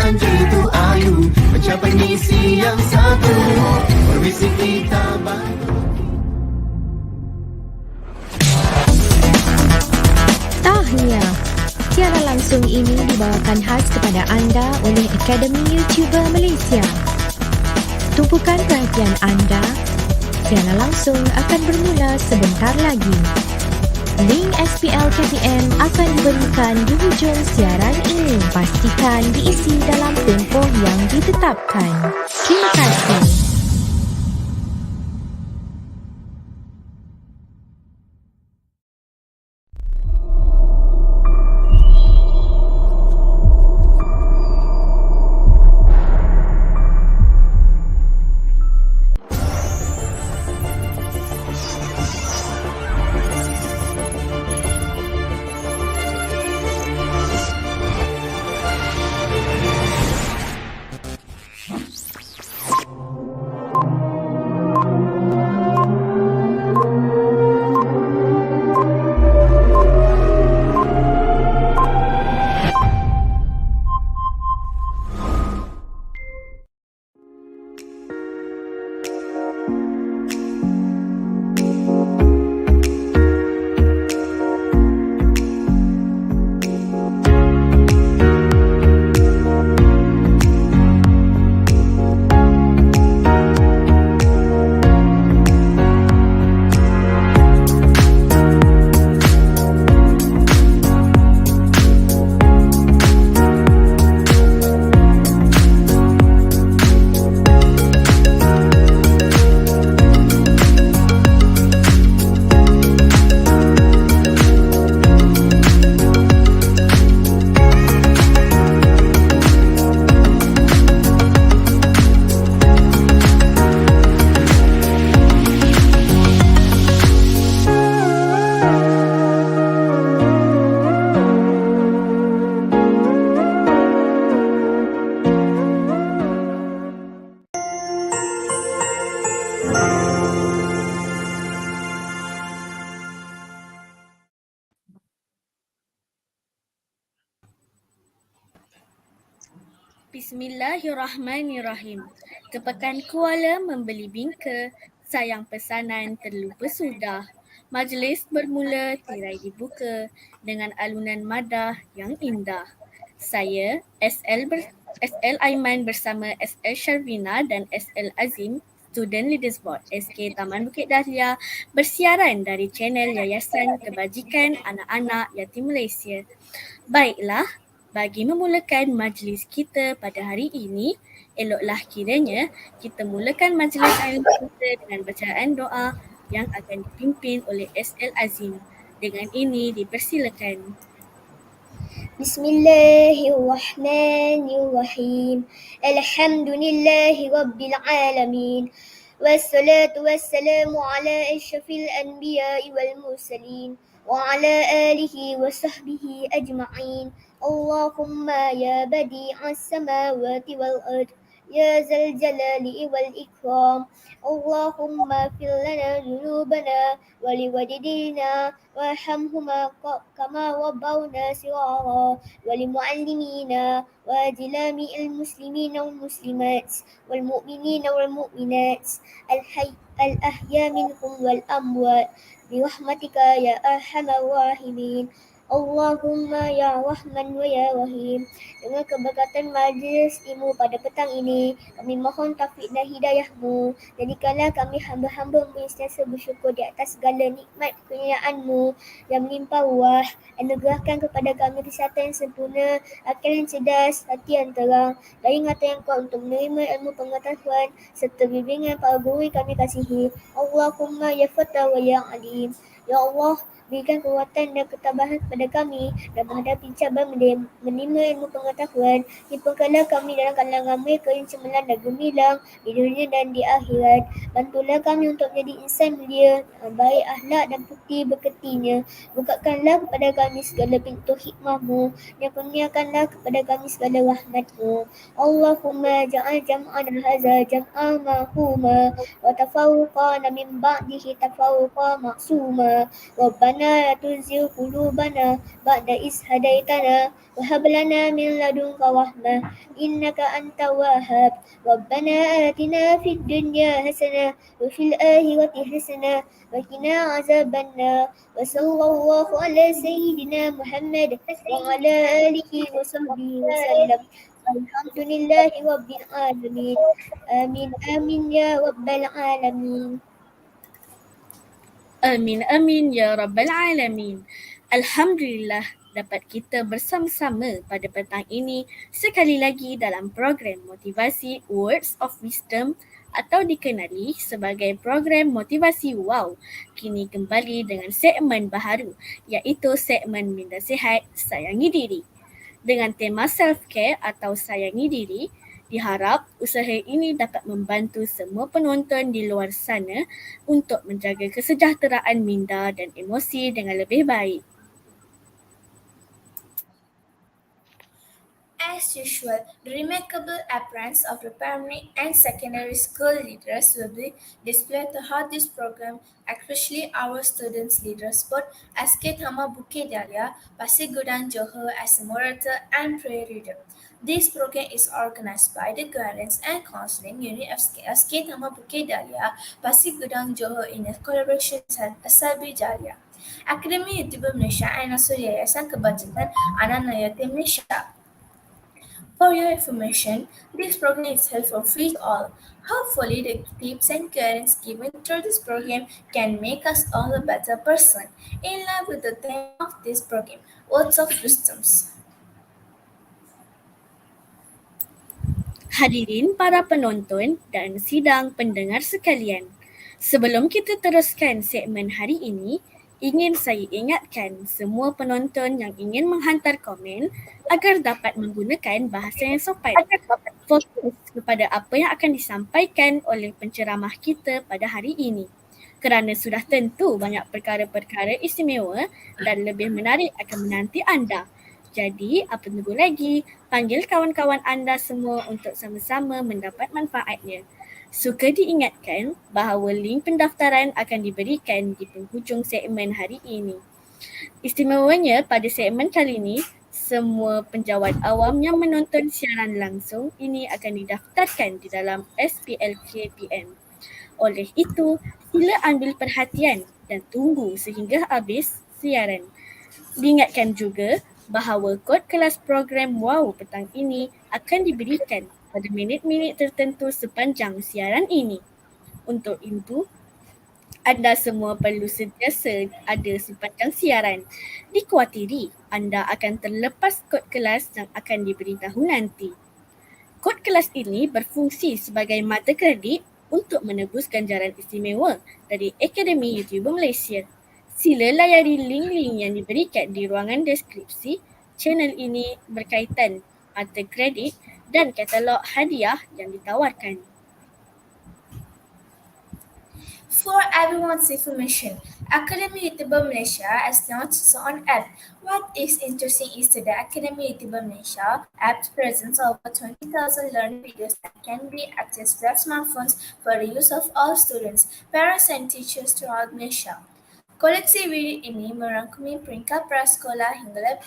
janji itu ayu, mencapai misi yang satu, permisi kita bantu. Tahniah. Siaran langsung ini dibawakan khas kepada anda oleh Akademi YouTuber Malaysia. Tumpukan perhatian anda. Siaran langsung akan bermula sebentar lagi. Link SPL KPM akan diberikan di hujung siaran ini. Pastikan diisi dalam tempoh yang ditetapkan. Terima kasih. Bismillahirrahmanirrahim. Kepekan Kuala membeli bingka, sayang pesanan terlupa sudah. Majlis bermula, tirai dibuka dengan alunan madah yang indah. Saya SL Aiman bersama SL Sharvina dan SL Azim, Student Leaders Board SK Taman Bukit Dahlia, bersiaran dari channel Yayasan Kebajikan Anak-Anak Yatim Malaysia. Baiklah, bagi memulakan majlis kita pada hari ini, eloklah kiranya kita mulakan majlis ilmu kita dengan bacaan doa yang akan dipimpin oleh SL Azim. Dengan ini dipersilakan. Bismillahirrahmanirrahim. Alhamdulillahi Rabbil Alamin. Wassalatu wassalamu ala asyrafil anbiya'i wal mursalin wa ala alihi wa sahbihi ajma'in. Allahumma ya badi'as samawati wal ard, ya zal jalali wal ikram. Allahumma fir lana dhunubana wa liwalidina warhamhuma kama rabbawna sirara, wa limuallimina wa jami'il muslimina wal muslimat wal mu'minina wal mu'minat al ahya minhum wal amwat birahmatika ya arhamar rahimin. Allahumma ya Rahman wa ya Rahim. Dengan keberkatan majlis ilmu pada petang ini, kami mohon taufik dan hidayah-Mu. Jadikanlah kami hamba-hamba-Mu yang sentiasa bersyukur di atas segala nikmat kurniaan-Mu yang melimpah ruah. Anugerahkan kepada kami kesihatan yang sempurna, akal yang cerdas, hati yang terang, dan ingatan yang kuat untuk menerima ilmu pengetahuan serta bimbingan para guru yang kami kasihi. Allahumma ya Fatah wa ya Alim. Ya Allah, berikan kekuatan dan ketabahan kepada kami dan menghadapi cabaran menerima ilmu pengetahuan. Himpunkanlah kami dalam kalangan mereka yang cemerlang dan gemilang di dunia dan di akhirat. Bantulah kami untuk menjadi insan mulia, baik akhlak dan putih berketinya. Bukakanlah kepada kami segala pintu hikmah-Mu dan kurniakanlah kepada kami segala rahmat-Mu. Allahumma ja'al jam'ana hadza jam'an marhuma wa tafarruqana min ba'dihi tafarruqan ma'suma. ربنا لا تزغ قلوبنا بعد إذ هديتنا وهب لنا من لدنك رحمة إنك أنت الوهاب ربنا آتنا في الدنيا حسنة وفي الآخرة حسنة وقنا عذاب النار وصلى الله على سيدنا محمد وعلى آله وصحبه وسلم الحمد لله رب العالمين آمين آمين يا رب العالمين. Amin amin ya rabbal alamin. Alhamdulillah dapat kita bersama-sama pada petang ini sekali lagi dalam program motivasi Words of Wisdom atau dikenali sebagai program motivasi WOW. Kini kembali dengan segmen baharu iaitu segmen Minda Sihat, Sayangi Diri. Dengan tema self-care atau sayangi diri, diharap usaha ini dapat membantu semua penonton di luar sana untuk menjaga kesejahteraan minda dan emosi dengan lebih baik. As usual, the remarkable appearance of the primary and secondary school leaders will be displayed throughout this program, especially our students' leaders, both SK Thama Bukit Dahlia, Pasir Gudang, Johor as a moderator and prayer reader. This program is organized by the Guidance and Counseling Unit of SK Thama Bukit Dahlia, Pasir Gudang, Johor in a collaboration with SLB Jaya. Akademi YouTuber Malaysia and also Yayasan Kebajikan Anak Yatim Malaysia. For your information, this program is held for free to all. Hopefully, the tips and guidance given through this program can make us all a better person. In line with the theme of this program, Words of Wisdoms. Hadirin para penonton dan sidang pendengar sekalian, sebelum kita teruskan segmen hari ini, ingin saya ingatkan semua penonton yang ingin menghantar komen agar dapat menggunakan bahasa yang sopan. Fokus kepada apa yang akan disampaikan oleh penceramah kita pada hari ini. Kerana sudah tentu banyak perkara-perkara istimewa dan lebih menarik akan menanti anda. Jadi, apa tunggu lagi? Panggil kawan-kawan anda semua untuk sama-sama mendapat manfaatnya. Suka diingatkan bahawa link pendaftaran akan diberikan di penghujung segmen hari ini. Istimewanya pada segmen kali ini, semua penjawat awam yang menonton siaran langsung ini akan didaftarkan di dalam SPLKPM. Oleh itu, sila ambil perhatian dan tunggu sehingga habis siaran. Diingatkan juga bahawa kod kelas program WOW petang ini akan diberikan pada minit-minit tertentu sepanjang siaran ini. Untuk itu, anda semua perlu sentiasa ada sepanjang siaran. Dikuatiri anda akan terlepas kod kelas yang akan diberitahu nanti. Kod kelas ini berfungsi sebagai mata kredit untuk menebus ganjaran istimewa dari Akademi YouTuber Malaysia. Sila layari link-link yang diberikan di ruangan deskripsi channel ini berkaitan mata kredit dan katalog hadiah yang ditawarkan. For everyone's information, Akademi YouTuber Malaysia has launched its own app. What is interesting is that the Akademi YouTuber Malaysia app presents over 20,000 learning videos that can be accessed via smartphones for the use of all students, parents and teachers throughout Malaysia. Koleksi video ini merangkumi peringkat prasekolah hinggalah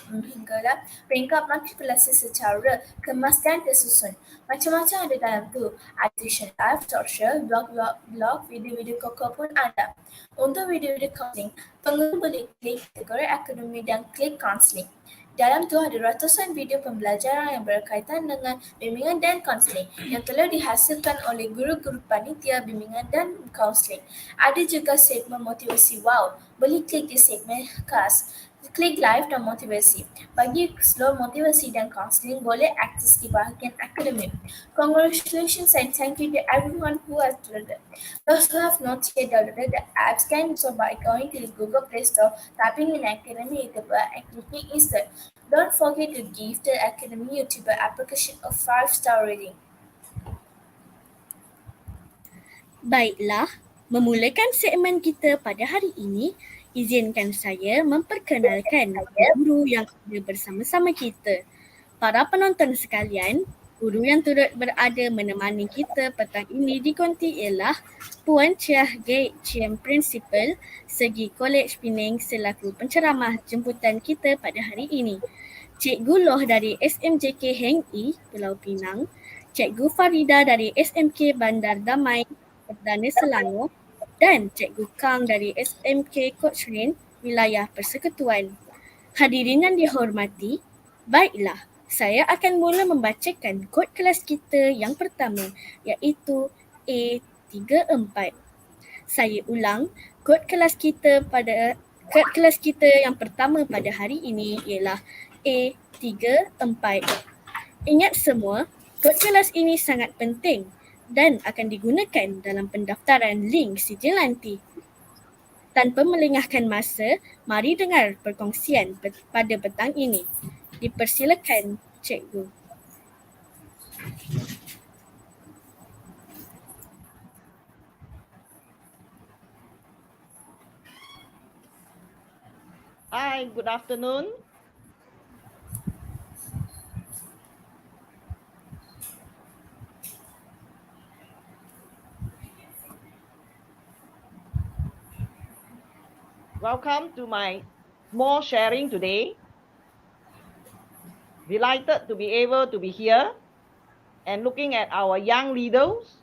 peringkat matrikulasi secara kemas dan tersusun. Macam-macam ada dalam tu. Ada tuition live, social, blog, video-video kokok pun ada. Untuk video-video counseling, pengguna boleh klik kategori akademi dan klik counseling. Dalam tu ada ratusan video pembelajaran yang berkaitan dengan bimbingan dan kaunseling yang telah dihasilkan oleh guru-guru panitia bimbingan dan kaunseling. Ada juga segmen motivasi WOW. Boleh klik di segmen khas. Klik live dan motivasi. Bagi slow motivasi dan kaunseling boleh akses di bahagian akademik. Congratulations and thank you to everyone who has downloaded. Those who have not yet downloaded the apps can do so by going to the Google Play Store, typing in Academy YouTuber and clicking install. Don't forget to give the Academy YouTuber application a 5-star rating. Baiklah, memulakan segmen kita pada hari ini, izinkan saya memperkenalkan guru yang ada bersama-sama kita. Para penonton sekalian, Guru yang turut berada menemani kita petang ini di konti ialah Puan Chiah Gate Chiem Principal Segi Kolej Penang selaku penceramah jemputan kita pada hari ini. Cikgu Loh dari SMJK Heng E, Pulau Pinang, Cikgu Farida dari SMK Bandar Damai, Perdana Selangor dan Cikgu Kang dari SMK Cochrane, Wilayah Persekutuan. Hadirin yang dihormati, baiklah, saya akan mula membacakan kod kelas kita yang pertama iaitu A34. Saya ulang, kod kelas kita yang pertama pada hari ini ialah A34. Ingat semua, kod kelas ini sangat penting dan akan digunakan dalam pendaftaran link sijil nanti. Tanpa melengahkan masa, mari dengar perkongsian pada petang ini. Dipersilakan, Cikgu. Hi, good afternoon. Welcome to my small sharing today. Delighted to be able to be here and looking at our young leaders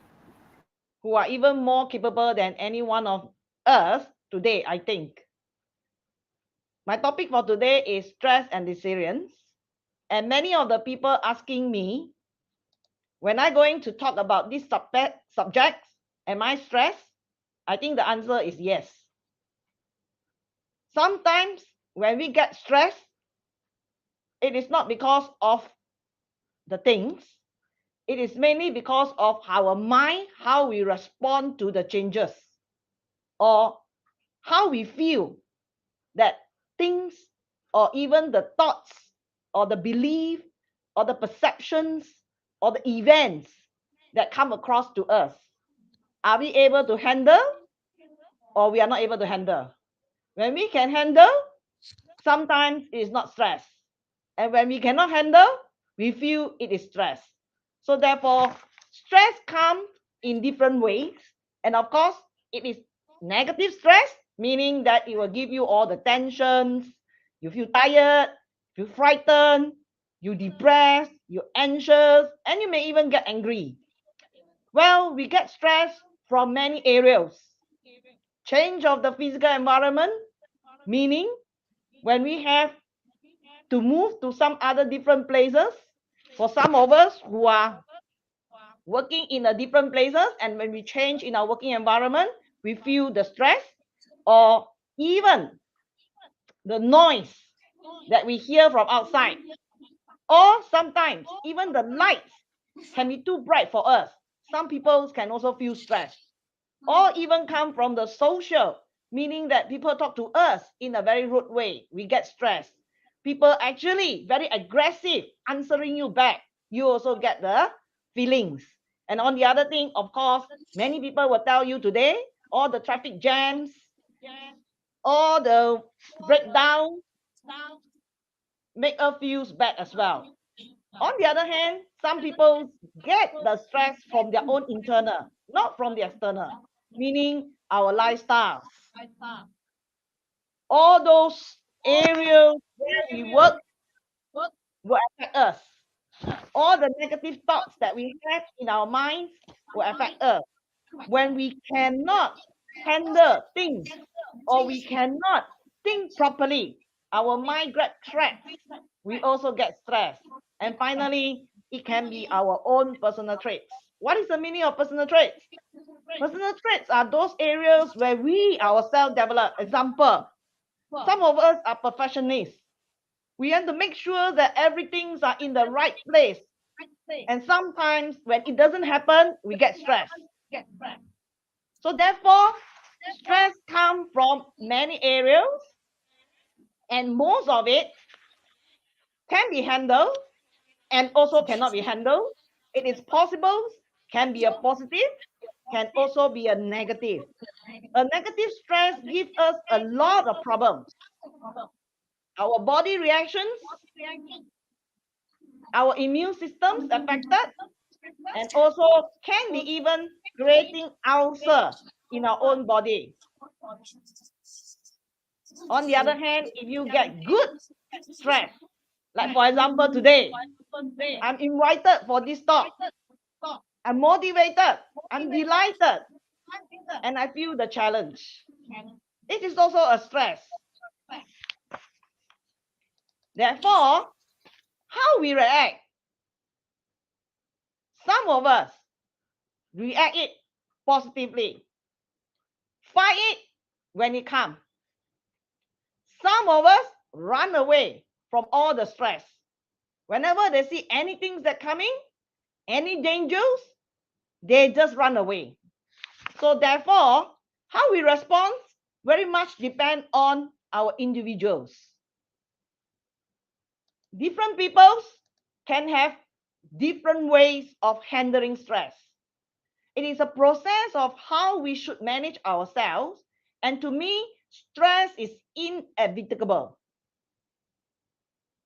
who are even more capable than any one of us today, I think. My topic for today is stress and resilience. And many of the people asking me, when I'm going to talk about these subjects, am I stressed? I think the answer is yes. Sometimes when we get stressed, it is not because of the things. It is mainly because of our mind, how we respond to the changes, or how we feel that things, or even the thoughts, or the belief, or the perceptions, or the events that come across to us. Are we able to handle, or we are not able to handle? When we can handle, sometimes it is not stress. And when we cannot handle, we feel it is stress. So therefore, stress comes in different ways. And of course, it is negative stress, meaning that it will give you all the tensions. You feel tired, you feel frightened, you depressed, you're anxious, and you may even get angry. Well, we get stress from many areas. Change of the physical environment, meaning when we have to move to some other different places. For some of us who are working in a different places, and when we change in our working environment, we feel the stress, or even the noise that we hear from outside, or sometimes even the lights can be too bright for us. Some people can also feel stressed, or even come from the social, meaning that people talk to us in a very rude way. We get stressed. People actually very aggressive answering you back. You also get the feelings. And on the other thing, of course, many people will tell you today, all the traffic jams, all the breakdown make us feel bad as well. On the other hand, some people get the stress from their own internal, not from the external, meaning our lifestyles. All those areas where we work will affect us. All the negative thoughts that we have in our minds will affect us. When we cannot handle things, or we cannot think properly, our mind gets trapped. We also get stressed. And finally, it can be our own personal traits. What is the meaning of personal traits? Personal traits are those areas where we ourselves develop. Example, some of us are perfectionists. We want to make sure that everything's are in the right place. And sometimes when it doesn't happen, we get stressed. So therefore, stress comes from many areas, and most of it can be handled and also cannot be handled. It is possible, can be a positive, can also be a negative. A negative stress gives us a lot of problems. Our body reactions our immune systems affected, and also can be even creating ulcer in our own body. On the other hand, if you get good stress, like for example today, I'm invited for this talk, I'm motivated, I'm delighted, and I feel the challenge. It is also a stress. Therefore, how we react, some of us react it positively, fight it when it comes. Some of us run away from all the stress. Whenever they see anything that coming, any dangers, they just run away. So therefore, how we respond very much depend on our individuals. Different peoples can have different ways of handling stress. It is a process of how we should manage ourselves. And to me, stress is inevitable.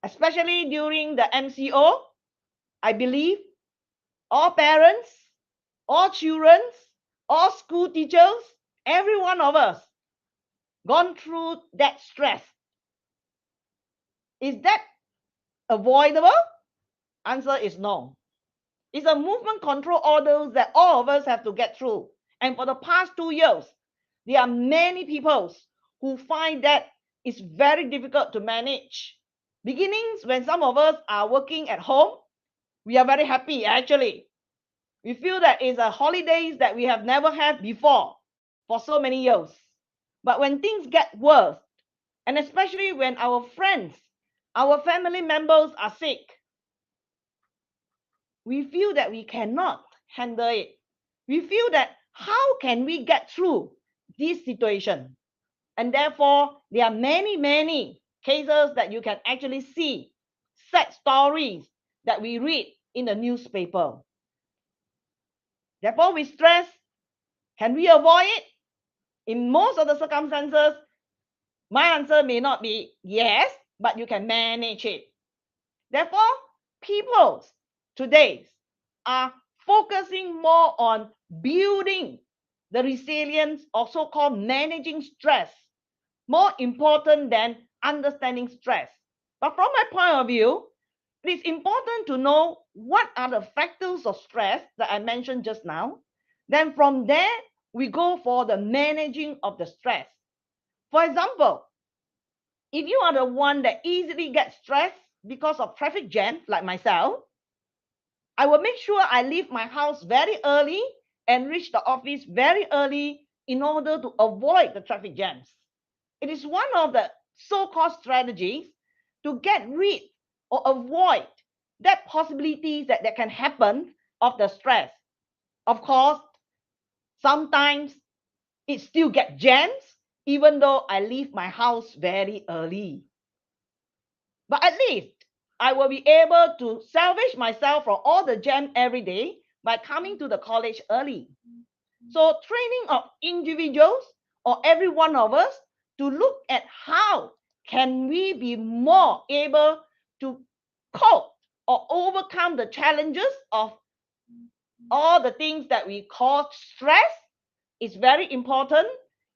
Especially during the MCO, I believe all parents, all children, all school teachers, every one of us gone through that stress. Is that avoidable? Answer is no. It's a movement control orders that all of us have to get through. And for the past 2 years, there are many people who find that it's very difficult to manage. Beginnings when some of us are working at home, we are very happy actually. We feel that it's a holidays that we have never had before for so many years. But when things get worse, and especially when our friends, our family members are sick, we feel that we cannot handle it. We feel that how can we get through this situation? And therefore, there are many, many cases that you can actually see, sad stories that we read in the newspaper. Therefore, with stress, can we avoid it? In most of the circumstances, my answer may not be yes, but you can manage it. Therefore, people today are focusing more on building the resilience or so-called managing stress, more important than understanding stress. But from my point of view, it is important to know what are the factors of stress that I mentioned just now. Then from there, we go for the managing of the stress. For example, if you are the one that easily gets stressed because of traffic jam, like myself, I will make sure I leave my house very early and reach the office very early in order to avoid the traffic jams. It is one of the so-called strategies to get rid or avoid that possibilities that can happen of the stress. Of course, sometimes it still gets jams even though I leave my house very early. But at least I will be able to salvage myself from all the jam every day by coming to the college early. So training of individuals or every one of us to look at how can we be more able to cope or overcome the challenges of all the things that we call stress is very important.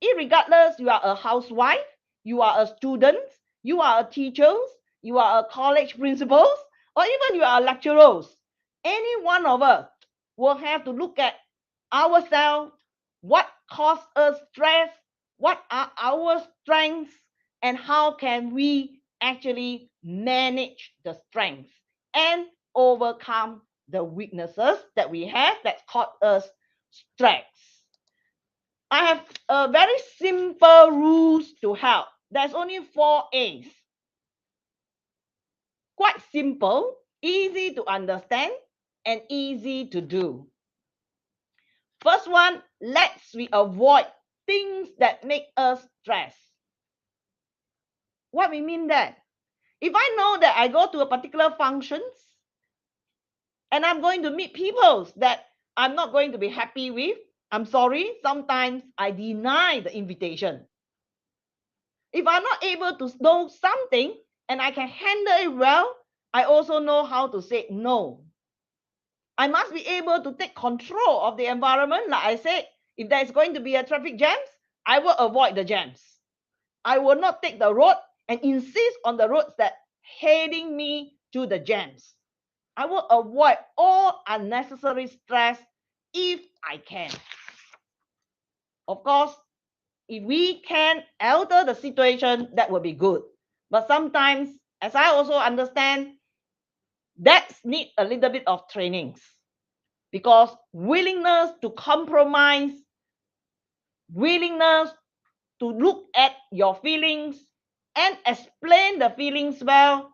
Irregardless, you are a housewife, you are a student, you are a teacher, you are a college principal, or even you are lecturers. Any one of us will have to look at ourselves, what causes us stress, what are our strengths, and how can we actually manage the strengths and overcome the weaknesses that we have that cause us stress. I have a very simple rules to help. There's only 4 A's. Quite simple, easy to understand, and easy to do. First one, let's we avoid things that make us stress. What we mean that? If I know that I go to a particular functions and I'm going to meet people that I'm not going to be happy with, I'm sorry, sometimes I deny the invitation. If I'm not able to know something and I can handle it well, I also know how to say no. I must be able to take control of the environment. Like I said, if there's going to be a traffic jams, I will avoid the jams. I will not take the road and insist on the roads that heading me to the jams. I will avoid all unnecessary stress if I can. Of course, if we can alter the situation, that will be good. But sometimes, as I also understand, that need a little bit of trainings, because willingness to compromise, willingness to look at your feelings and explain the feelings well,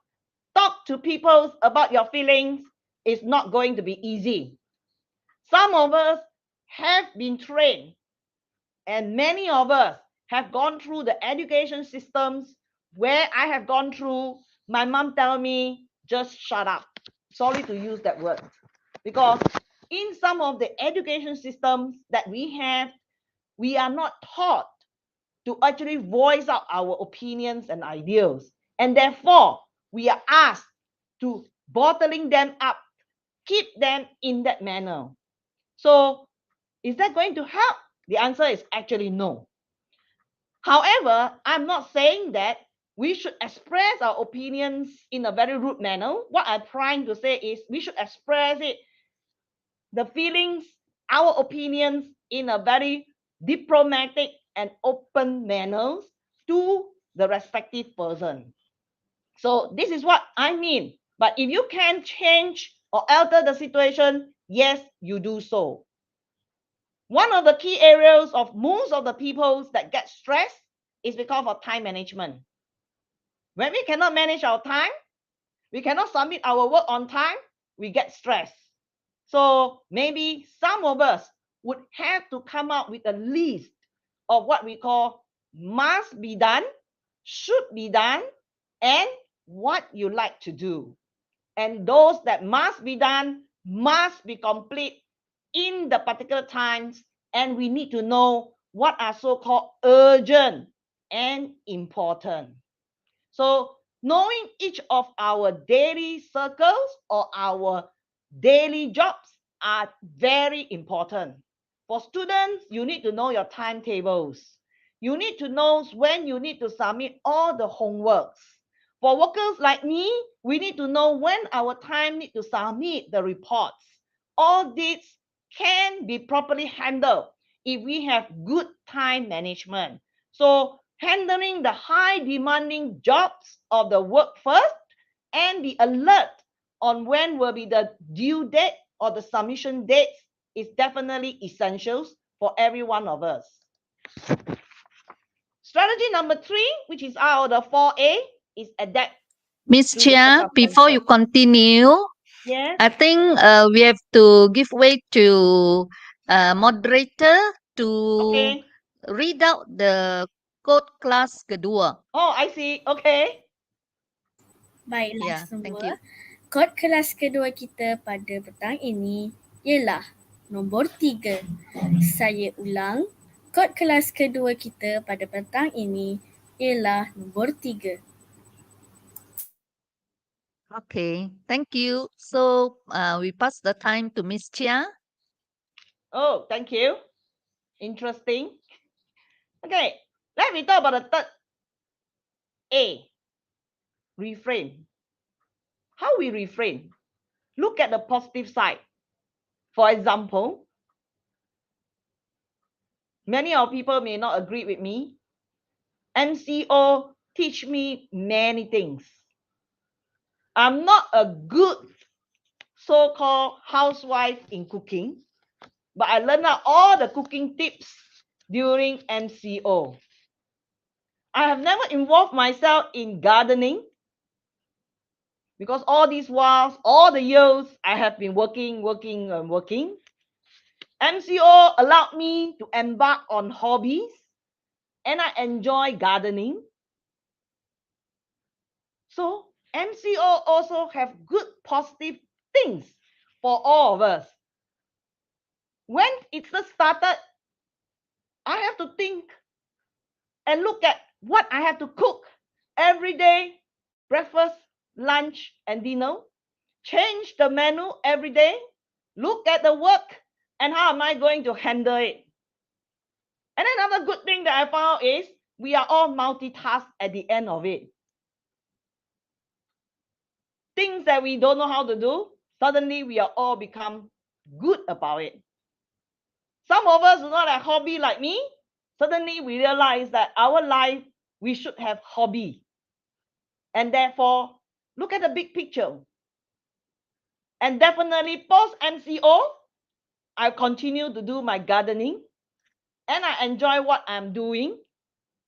talk to people about your feelings, is not going to be easy. Some of us have been trained, and many of us have gone through the education systems where I have gone through. My mom tell me, just shut up. Sorry to use that word, because in some of the education systems that we have, we are not taught to actually voice out our opinions and ideals. And therefore, we are asked to bottling them up, keep them in that manner. So, is that going to help? The answer is actually no. However, I'm not saying that we should express our opinions in a very rude manner. What I'm trying to say is we should express it, the feelings, our opinions, in a very diplomatic and open manner to the respective person. So this is what I mean. But if you can change or alter the situation, yes, you do so. One of the key areas of most of the people that get stressed is because of time management. When we cannot manage our time, we cannot submit our work on time, we get stressed. So maybe some of us would have to come up with a list of what we call must be done, should be done, and what you like to do. And those that must be done must be complete in the particular times, and we need to know what are so-called urgent and important. So knowing each of our daily circles or our daily jobs are very important. For students, you need to know your timetables. You need to know when you need to submit all the homeworks. For workers like me, we need to know when our time need to submit the reports. All this can be properly handled if we have good time management. So handling the high demanding jobs of the work first, and be alert on when will be the due date or the submission dates, is definitely essentials for every one of us. Strategy number 3, which is out of the 4A, is adapt Miss to the Chia, before you circumstances. continue, Yes. I think we have to give way to moderator to Okay. read out the code kelas kedua. Oh, I see. Okay. Baiklah Yeah, thank semua. you. Kod kelas kedua kita pada petang ini ialah nombor 3. Saya ulang, kod kelas kedua kita pada petang ini ialah nombor 3. Okay, thank you. So we pass the time to Miss Chia. Oh, thank you. Interesting. Okay, let me talk about the third A, reframe. How we reframe? Look at the positive side. For example, many of people may not agree with me. MCO teach me many things. I'm not a good so-called housewife in cooking, but I learned out all the cooking tips during MCO. I have never involved myself in gardening, because all these whiles, all the years, I have been working. MCO allowed me to embark on hobbies, and I enjoy gardening. So MCO also have good positive things for all of us. When it first started, I have to think and look at what I have to cook every day: breakfast, lunch and dinner, change the menu every day, look at the work and how am I going to handle it. And another good thing that I found is we are all multitask at the end of it. Things that we don't know how to do, suddenly we are all become good about it. Some of us do not have hobby like me. Suddenly we realize that our life, we should have hobby. And therefore, look at the big picture. And definitely post MCO, I continue to do my gardening and I enjoy what I'm doing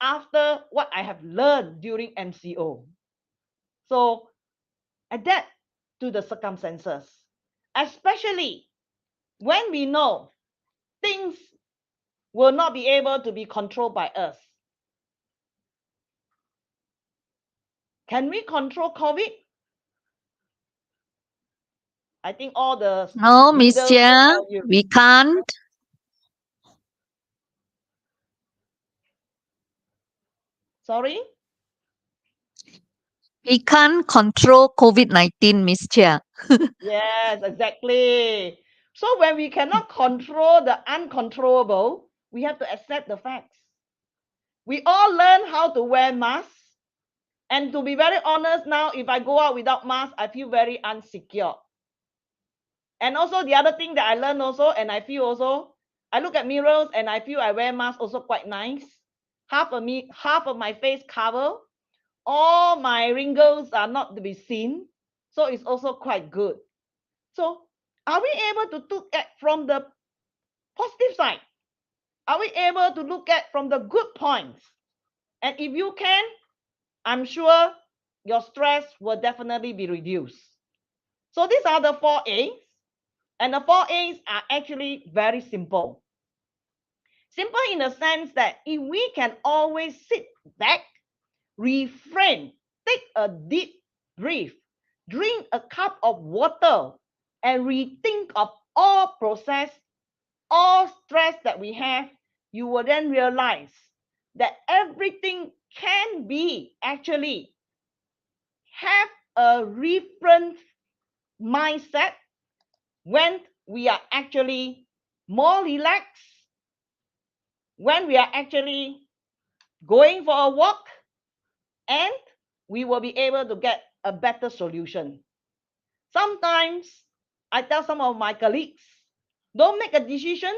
after what I have learned during MCO. So adapt to the circumstances, especially when we know things will not be able to be controlled by us. Can we control COVID? I think all the No, Miss leaders will Chia, tell you. we can't. Sorry? We can't control COVID-19, Miss Chia. Yes, exactly. So when we cannot control the uncontrollable, we have to accept the facts. We all learn how to wear masks. And to be very honest now, if I go out without mask, I feel very insecure. And also the other thing that I learned also, and I feel also, I look at mirrors and I feel I wear mask also quite nice. Half of my face cover. All my wrinkles are not to be seen. So it's also quite good. So are we able to look at from the positive side? Are we able to look at from the good points? And if you can, I'm sure your stress will definitely be reduced. So these are the 4 A's. And the 4 A's are actually very simple. Simple in the sense that if we can always sit back, refrain, take a deep breath, drink a cup of water, and rethink of all process, all stress that we have, you will then realize that everything can be actually have a different mindset when we are actually more relaxed, when we are actually going for a walk, and we will be able to get a better solution. Sometimes I tell some of my colleagues, don't make a decision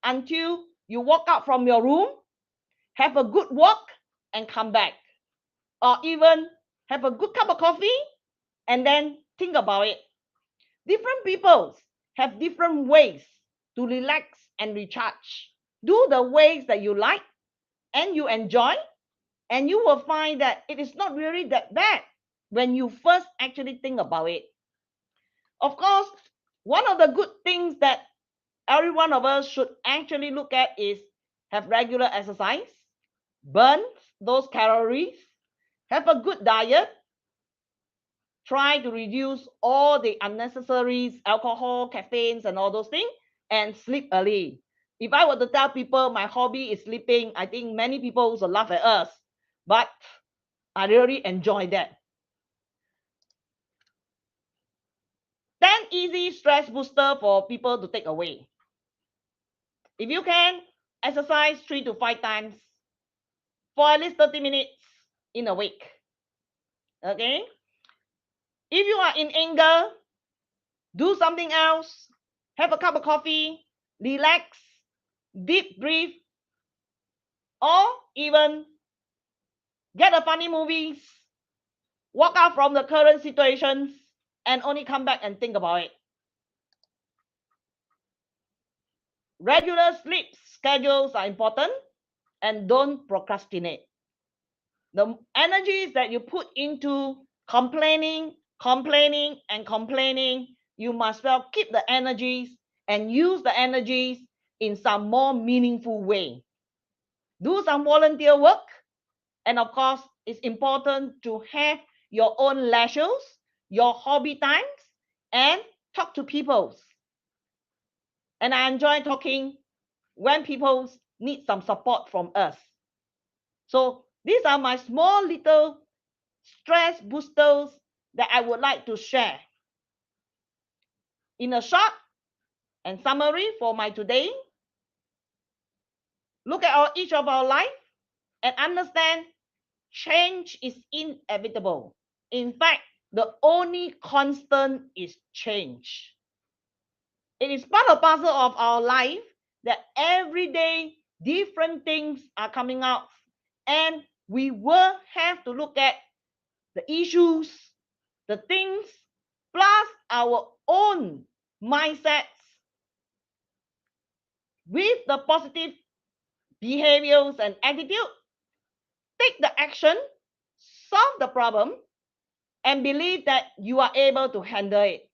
until you walk out from your room, have a good walk, and come back. Or even have a good cup of coffee and then think about it. Different people have different ways to relax and recharge. Do the ways that you like and you enjoy, and you will find that it is not really that bad when you first actually think about it. Of course, one of the good things that every one of us should actually look at is have regular exercise, burn those calories, have a good diet, try to reduce all the unnecessary alcohol, caffeines, and all those things, and sleep early. If I were to tell people my hobby is sleeping, I think many people will laugh at us. But I really enjoy that. 10 easy stress booster for people to take away. If you can, exercise 3 to 5 times for at least 30 minutes in a week. Okay? If you are in anger, do something else. Have a cup of coffee, relax, deep breathe, or even get a funny movies, walk out from the current situations, and only come back and think about it. Regular sleep schedules are important, and don't procrastinate. The energies that you put into complaining, you must well keep the energies and use the energies in some more meaningful way. Do some volunteer work. And of course, it's important to have your own leisures, your hobby times, and talk to people. And I enjoy talking when people need some support from us. So these are my small little stress boosters that I would like to share. In a short and summary for my today, look at each of our life and understand change is inevitable. In fact, the only constant is change. It is part and parcel of our life that every day different things are coming out, and we will have to look at the issues, the things, plus our own mindsets with the positive behaviors and attitude. Take the action, solve the problem, and believe that you are able to handle it.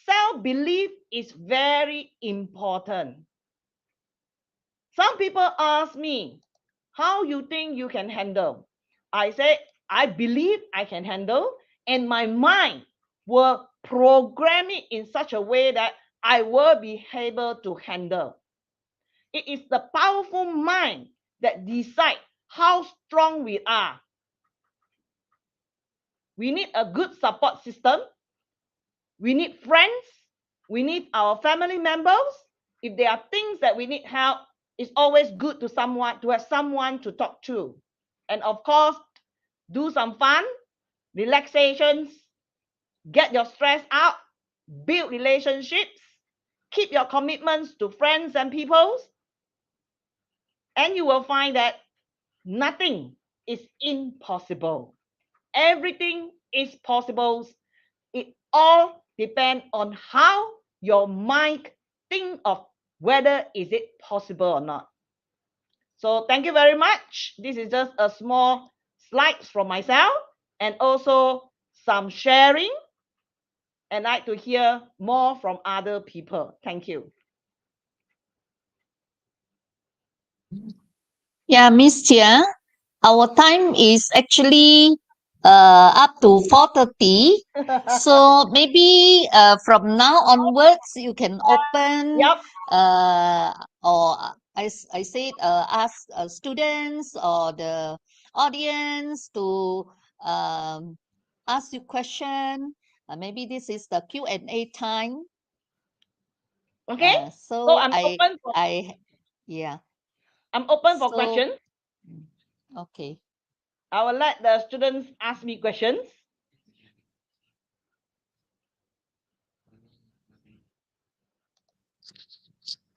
Self-belief is very important. Some people ask me, how you think you can handle? I say, I believe I can handle, and my mind will program it in such a way that I will be able to handle. It is the powerful mind that decides how strong we are. We need a good support system. We need friends. We need our family members. If there are things that we need help, it's always good to have someone to talk to. And of course, do some fun, relaxations, get your stress out, build relationships, keep your commitments to friends and people, and you will find that nothing is impossible. Everything is possible. It all depends on how your mind think of whether is it possible or not. So thank you very much. This is just a small slides from myself and also some sharing. And I'd like to hear more from other people. Thank you. Yeah, Miss Chia, our time is actually up to 4:30. So maybe from now onwards, you can open Yep. or I said ask students or the audience to ask you question. Maybe this is the Q&A time. Okay. So I'm open for yeah. I'm open for So, questions. okay. I will let the students ask me questions.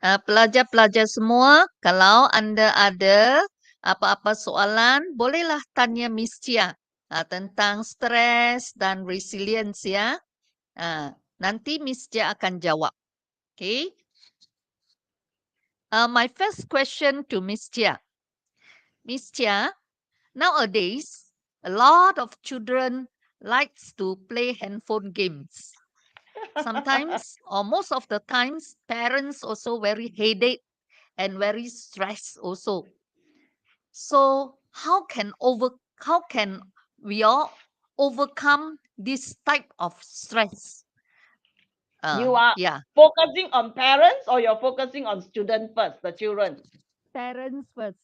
Pelajar-pelajar semua, kalau anda ada apa-apa soalan, bolehlah tanya Miss Chia tentang stres dan resilience ya. Nanti Miss Chia akan jawab. Okay. My first question to Miss Chia. Miss Chia, nowadays, a lot of children likes to play handphone games. Sometimes, or most of the times, parents also very headache and very stressed also. So how can we all overcome this type of stress? You are Yeah, focusing on parents or you're focusing on students first, the children? parents first.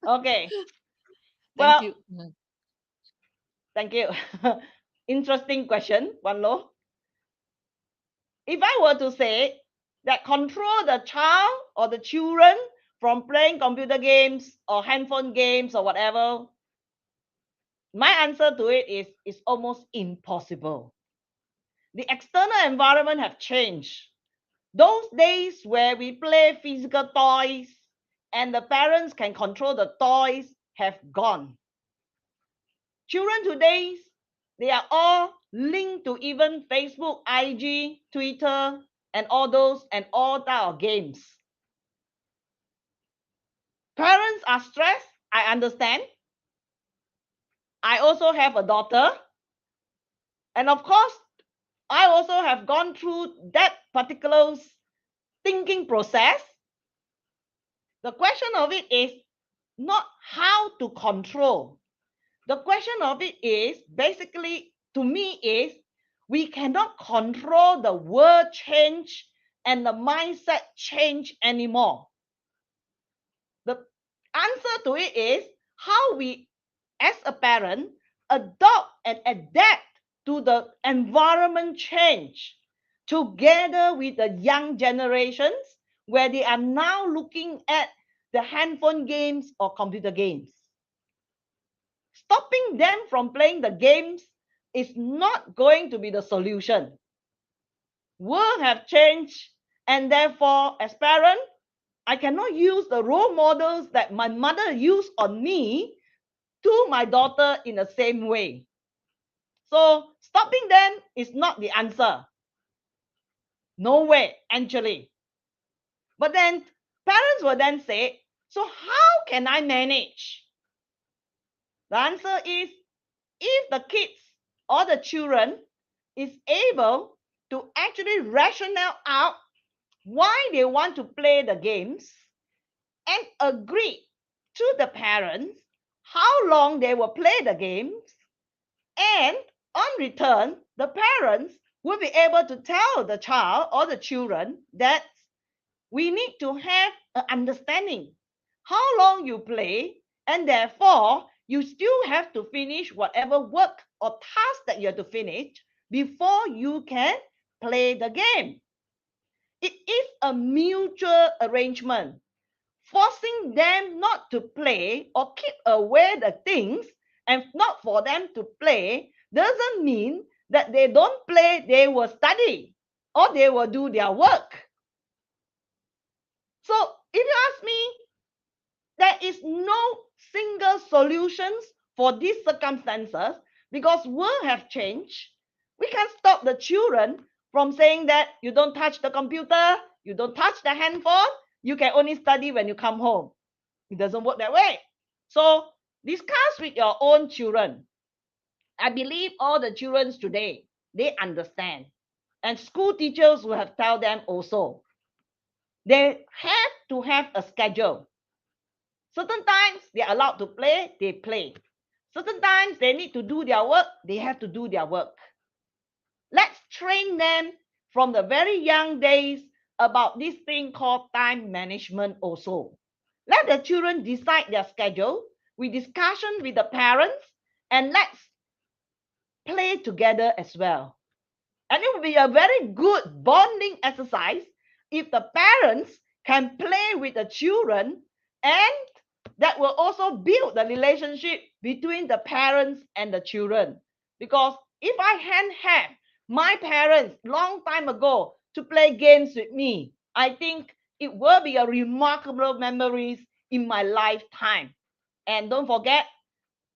Okay. Thank Well, you. thank you. Interesting question, Wan Lo. If I were to say that control the child or the children from playing computer games or handphone games or whatever, my answer to it is almost impossible. The external environment have changed. Those days where we play physical toys and the parents can control the toys have gone. Children today, they are all linked to even Facebook, IG, Twitter, and all those and all type of games. Parents are stressed. I understand. I also have a daughter. And of course, I also have gone through that particular thinking process. The question of it is not how to control. The question of it is basically, to me, is we cannot control the world change and the mindset change anymore. The answer to it is how we, as a parent, adopt and adapt to the environment change together with the young generations, where they are now looking at the handphone games or computer games. Stopping them from playing the games is not going to be the solution. World have changed, and therefore, as parent, I cannot use the role models that my mother used on me to my daughter in the same way. So stopping them is not the answer. No way, actually. But then parents will then say, so how can I manage? The answer is, if the kids or the children is able to actually rationale out why they want to play the games and agree to the parents how long they will play the games, and on return, the parents will be able to tell the child or the children that we need to have an understanding how long you play, and therefore you still have to finish whatever work or task that you have to finish before you can play the game. It is a mutual arrangement. Forcing them not to play or keep away the things and not for them to play doesn't mean that they don't play, they will study or they will do their work. So if you ask me, there is no single solutions for these circumstances, because world have changed. We can't stop the children from saying that you don't touch the computer, you don't touch the handphone, you can only study when you come home. It doesn't work that way. So discuss with your own children. I believe all the children today, they understand. And school teachers will have tell them also. They have to have a schedule. Certain times they're allowed to play, they play. Certain times they need to do their work, they have to do their work. Let's train them from the very young days about this thing called time management also. Let the children decide their schedule with discussion with the parents, and let's play together as well. And it will be a very good bonding exercise if the parents can play with the children, and that will also build the relationship between the parents and the children. Because if I hadn't had my parents long time ago to play games with me, I think it will be a remarkable memories in my lifetime. And don't forget,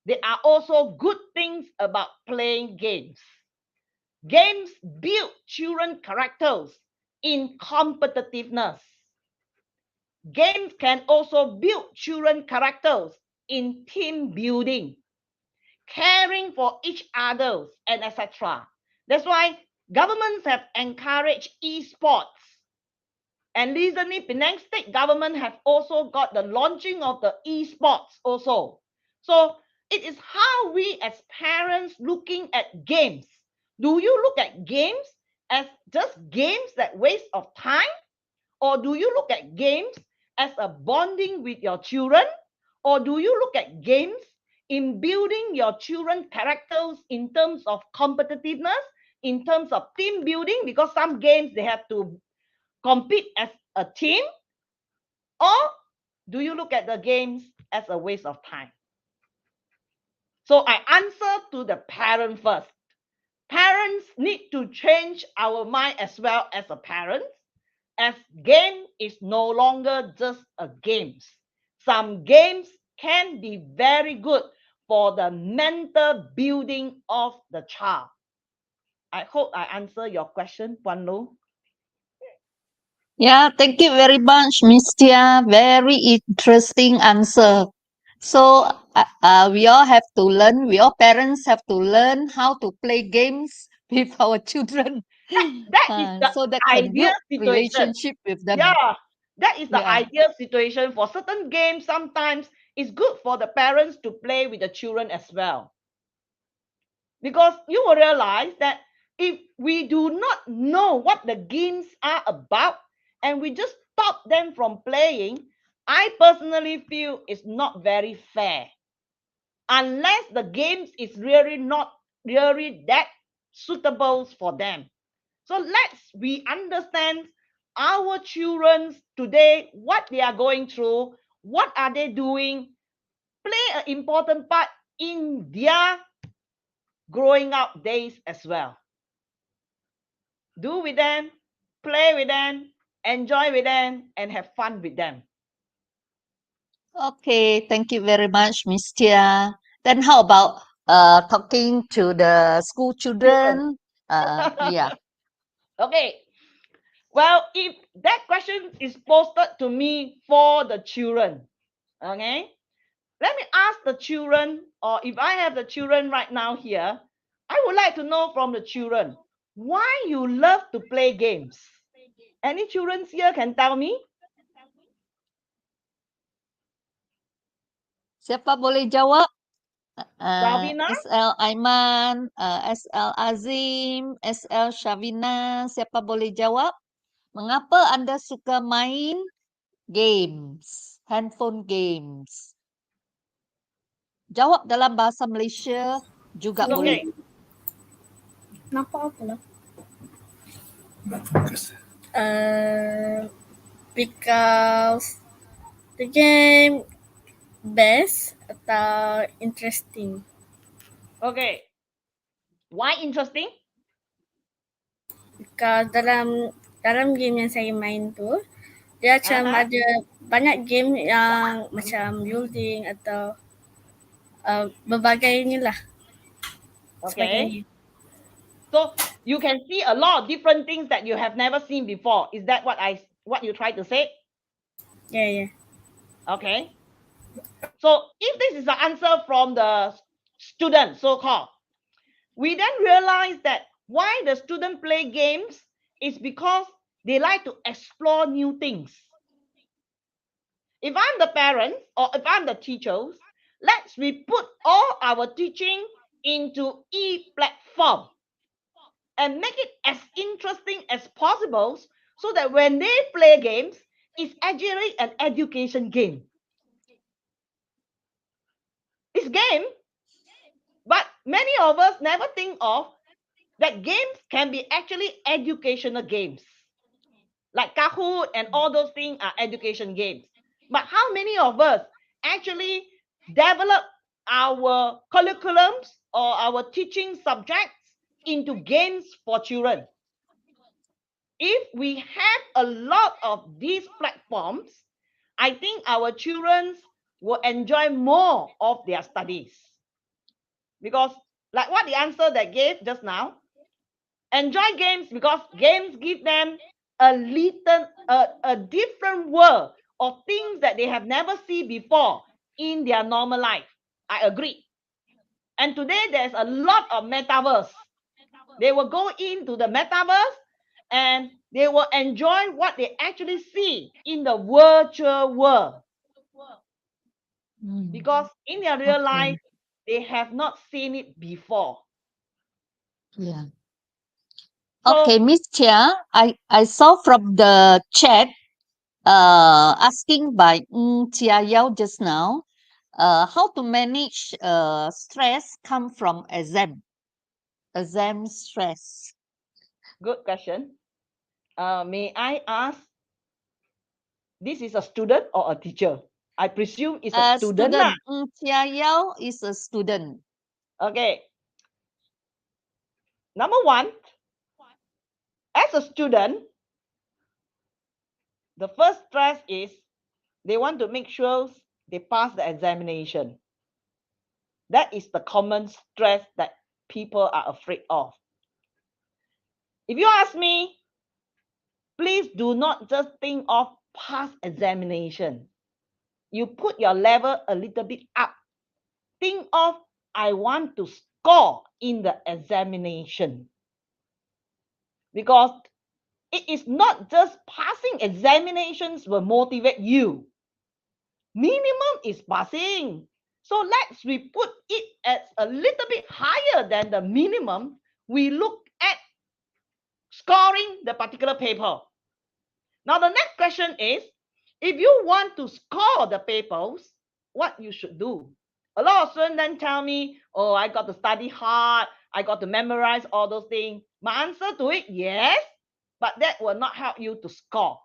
there are also good things about playing games. Games build children characters in competitiveness. Games can also build children characters in team building, caring for each other, and etc. That's why governments have encouraged esports. And recently, Penang State government have also got the launching of the esports also. So it is how we as parents looking at games. Do you look at games as just games that waste of time? Or do you look at games as a bonding with your children? Or do you look at games in building your children characters in terms of competitiveness, in terms of team building? Because some games they have to compete as a team. Or do you look at the games as a waste of time? So I answer to the parent first. Parents need to change our mind as well as a parent, as game is no longer just a games. Some games can be very good for the mental building of the child. I hope I answer your question, Puan Lo. Yeah, thank you very much, Miss Tia. Very interesting answer. So we all have to learn, we all parents have to learn how to play games with our children. That is the So that can ideal build situation. relationship with them. Yeah, that is the Yeah. ideal situation. For certain games, sometimes it's good for the parents to play with the children as well. Because you will realize that if we do not know what the games are about and we just stop them from playing, I personally feel it's not very fair. Unless the games is really not really that suitable for them. So we understand our children today, what they are going through, what are they doing, play an important part in their growing up days as well. Do with them, play with them, enjoy with them, and have fun with them. Okay, thank you very much, Miss Tia. Then how about talking to the school children? Yeah. Okay. Well, if that question is posted to me for the children, okay, let me ask the children, or if I have the children right now here, I would like to know from the children why you love to play games. Any children here can tell me? Siapa boleh jawab? Ravina? SL Aiman, SL Azim, SL Shavina, siapa boleh jawab? Mengapa Anda suka main games, handphone games? Jawab dalam bahasa Malaysia juga It's boleh. okay. Nampak apa lah? Because the game best atau interesting. Okay. Why interesting? Because dalam game yang saya main tu, dia macam ada banyak game yang macam building atau berbagai inilah. Okay. So you can see a lot of different things that you have never seen before. Is that what you try to say? Yeah. Okay. So if this is the answer from the student, so-called, we then realize that why the student play games is because they like to explore new things. If I'm the parent or if I'm the teachers, let's we put all our teaching into e-platform and make it as interesting as possible so that when they play games, it's actually an education game. It's game, but many of us never think of that games can be actually educational games. Like Kahoot and all those things are education games. But how many of us actually develop our curriculums or our teaching subjects into games for children? If we have a lot of these platforms, I think our children will enjoy more of their studies. Because like what the answer that gave just now, enjoy games because games give them a different world of things that they have never seen before in their normal life. I agree. And today there's a lot of metaverse. They will go into the metaverse and they will enjoy what they actually see in the virtual world. Because in their real life, they have not seen it before. Yeah. So, Okay, Miss Chia, I saw from the chat asking by Chia Yao just now, how to manage stress come from exam stress. good question. May I ask, this is a student or a teacher? I presume it's a student. Chia Yao is a student. Okay. Number one, as a student, the first stress is they want to make sure they pass the examination. That is the common stress that people are afraid of. If you ask me, please do not just think of pass examination. You put your level a little bit up. Think of, I want to score in the examination. Because it is not just passing examinations will motivate you. Minimum is passing. So let's we put it as a little bit higher than the minimum. We look at scoring the particular paper. Now the next question is, if you want to score the papers, what you should do? A lot of students then tell me, oh, I got to study hard, I got to memorize all those things. My answer to it, yes, but that will not help you to score.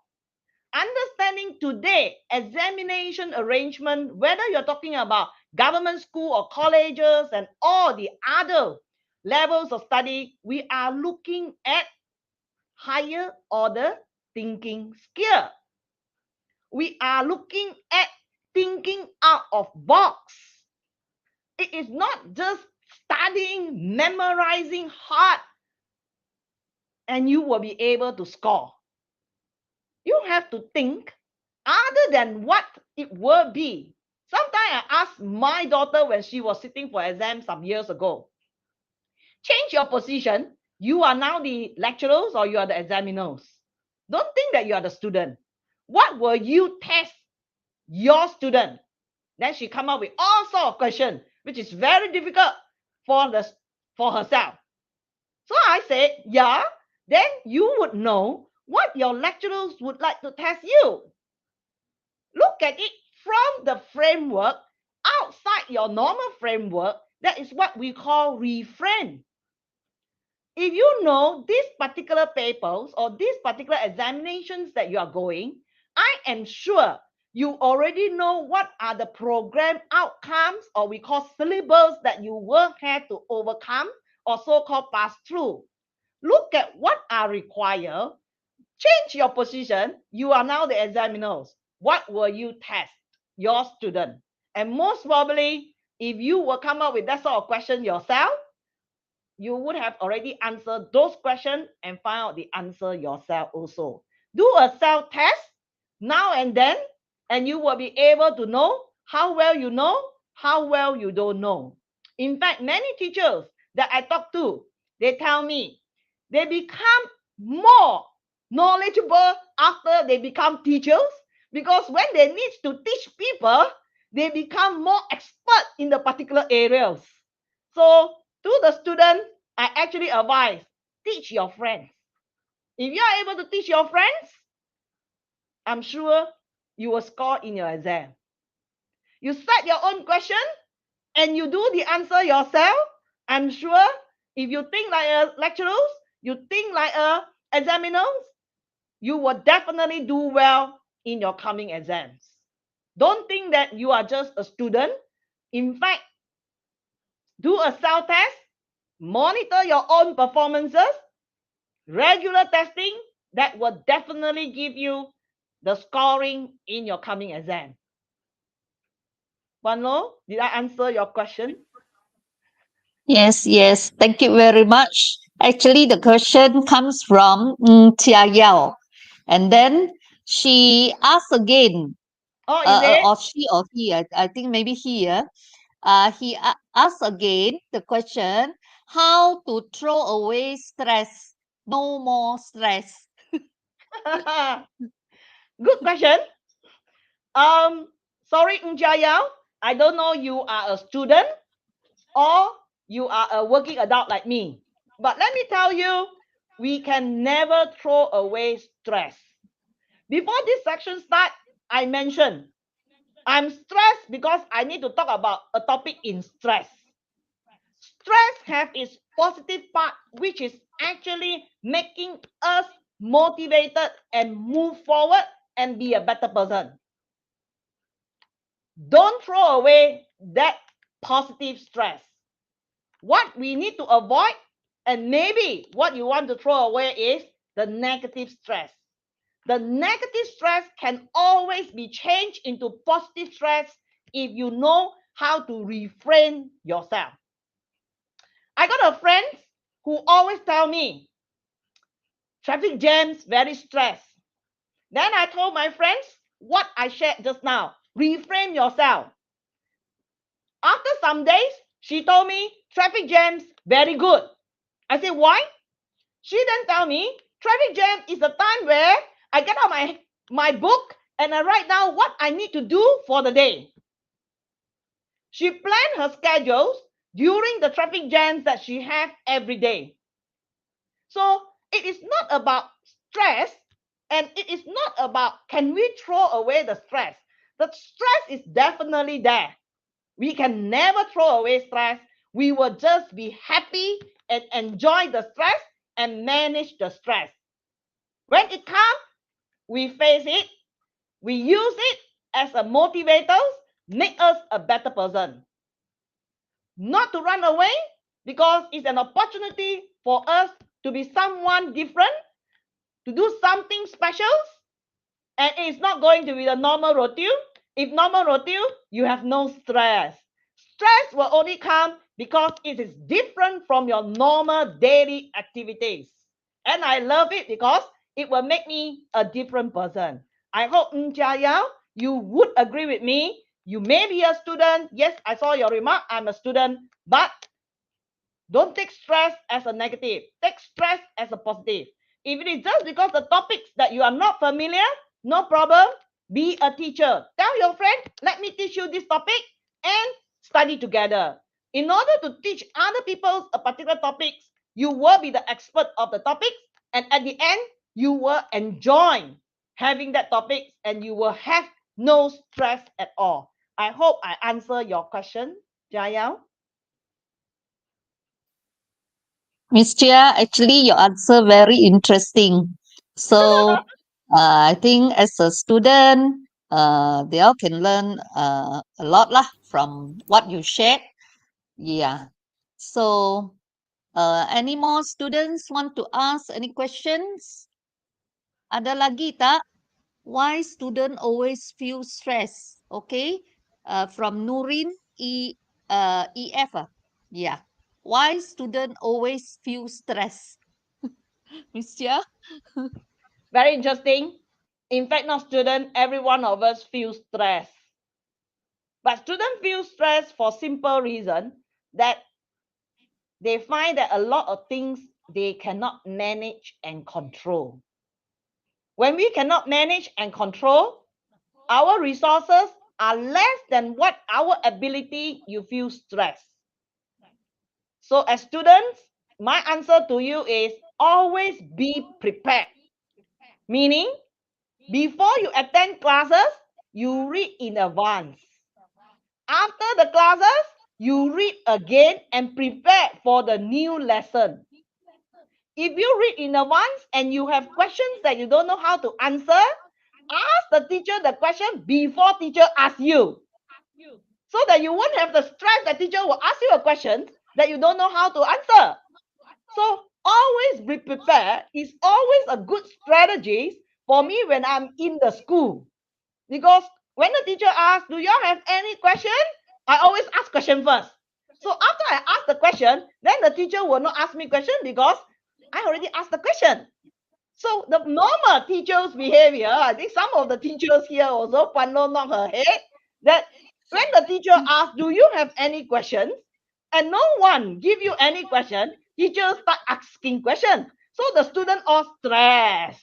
Understanding today examination arrangement, whether you're talking about government school or colleges and all the other levels of study, we are looking at higher order thinking skill. We are looking at thinking out of box. It is not just studying, memorizing hard, and you will be able to score. You have to think other than what it will be. Sometimes I asked my daughter when she was sitting for exam some years ago, change your position. You are now the lecturers or you are the examiners. Don't think that you are the student. What will you test your student? Then she come up with all sorts of questions, which is very difficult for herself. So I said, yeah, then you would know what your lecturers would like to test you. Look at it from the framework outside your normal framework. That is what we call reframe. If you know these particular papers or these particular examinations that you are going, I am sure you already know what are the program outcomes, or we call syllabus, that you will have to overcome or so-called pass through. Look at what are required. Change your position. You are now the examiners. What will you test your student? And most probably, if you will come up with that sort of question yourself, you would have already answered those questions and find out the answer yourself also. Do a self-test now and then, and you will be able to know how well you know, how well you don't know. In fact, many teachers that I talk to, they tell me they become more knowledgeable after they become teachers, because when they need to teach people, they become more expert in the particular areas. So to the student, I actually advise, teach your friends. If you are able to teach your friends, I'm sure you will score in your exam. You set your own question and you do the answer yourself. I'm sure if you think like a lecturer, you think like a examiner, you will definitely do well in your coming exams. Don't think that you are just a student. In fact, do a self-test, monitor your own performances, regular testing, that will definitely give you the scoring in your coming exam. Wan Lo, did I answer your question? Yes, yes. Thank you very much. Actually, the question comes from Tia Yao. And then she asks again, Oh, is it? or she or he, I think maybe he, he asks again the question, how to throw away stress, no more stress. Good question. Sorry, Ng Jia Yao, I don't know you are a student or you are a working adult like me. But let me tell you, we can never throw away stress. Before this section start, I mentioned I'm stressed because I need to talk about a topic in stress. Stress has its positive part, which is actually making us motivated and move forward and be a better person. Don't throw away that positive stress. What we need to avoid, and maybe what you want to throw away, is the negative stress. The negative stress can always be changed into positive stress if you know how to refrain yourself. I got a friend who always tell me, traffic jams, very stressed. Then I told my friends what I shared just now. Reframe yourself. After some days, she told me traffic jams, very good. I said, why? She then tell me traffic jam is the time where I get out my book and I write down what I need to do for the day. She planned her schedules during the traffic jams that she has every day. So it is not about stress, and it is not about can we throw away the stress. The stress is definitely there. We can never throw away stress. We will just be happy and enjoy the stress and manage the stress. When it comes, we face it, we use it as a motivator, make us a better person. Not to run away, because it's an opportunity for us to be someone different, to do something special, and it's not going to be the normal routine. If normal routine, you have no stress. Stress will only come because it is different from your normal daily activities. And I love it because it will make me a different person. I hope, Jia Yao, you would agree with me. You may be a student. Yes, I saw your remark. I'm a student. But don't take stress as a negative. Take stress as a positive. If it is just because the topics that you are not familiar, no problem. Be a teacher. Tell your friend, let me teach you this topic and study together. In order to teach other people a particular topics, you will be the expert of the topics, and at the end, you will enjoy having that topic and you will have no stress at all. I hope I answer your question, Jayao. Miss Chia, actually your answer very interesting. So I think as a student, they all can learn a lot lah from what you shared. Yeah. So any more students want to ask any questions? Ada lagi tak? Why student always feel stress? Okay. From Nurin EF. Yeah. Why student always feel stress? Miss Chia? Very interesting. In fact, not student, every one of us feels stress. But students feel stress for simple reason that they find that a lot of things they cannot manage and control. When we cannot manage and control, our resources are less than what our ability, you feel stress. So as students, my answer to you is always be prepared. Meaning, before you attend classes, you read in advance. After the classes, you read again and prepare for the new lesson. If you read in advance and you have questions that you don't know how to answer, ask the teacher the question before teacher asks you. So that you won't have the stress that teacher will ask you a question that you don't know how to answer. So always be prepared is always a good strategy for me when I'm in the school. Because when the teacher asks, do y'all have any question? I always ask question first. So after I ask the question, then the teacher will not ask me question because I already asked the question. So the normal teacher's behavior, I think some of the teachers here also, Pano knock her head, that when the teacher asks, do you have any questions? And no one give you any question, teacher start asking questions. So the student all stress.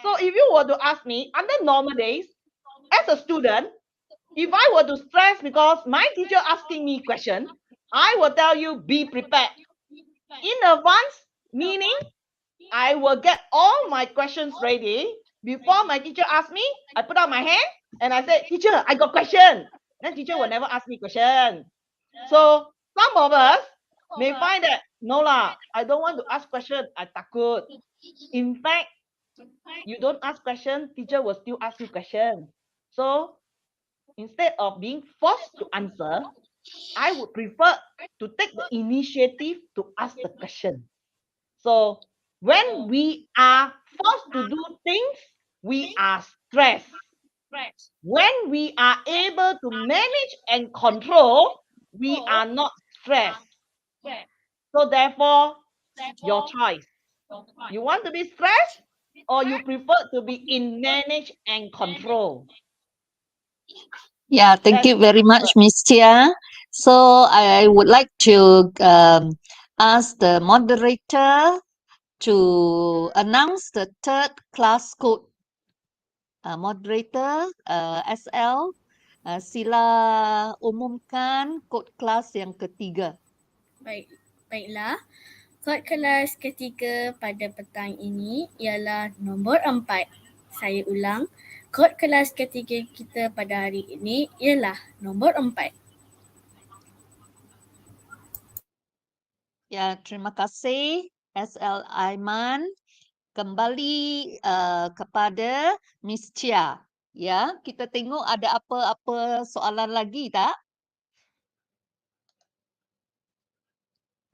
So if you were to ask me, under normal days, as a student, if I were to stress because my teacher asking me question, I will tell you be prepared. In advance, meaning I will get all my questions ready. Before my teacher asks me, I put out my hand and I say, teacher, I got question. Then teacher will never ask me question. So some of us may find that, no lah, I don't want to ask question, I takut. In fact, you don't ask question, teacher will still ask you question. So instead of being forced to answer, I would prefer to take the initiative to ask the question. So when we are forced to do things, we are stressed. When we are able to manage and control, we are not stressed. So therefore, your choice. You want to be stressed or you prefer to be in manage and control? Yeah, thank That's you very much, Miss Chia. So I would like to ask the moderator to announce the third class code. Moderator SL, sila umumkan kod kelas yang ketiga. Baiklah. Kod kelas ketiga pada petang ini ialah nombor 4. Saya ulang, kod kelas ketiga kita pada hari ini ialah nombor 4. Ya, terima kasih SL Aiman. Kembali kepada Miss Chia. Ya, kita tengok ada apa-apa soalan lagi tak?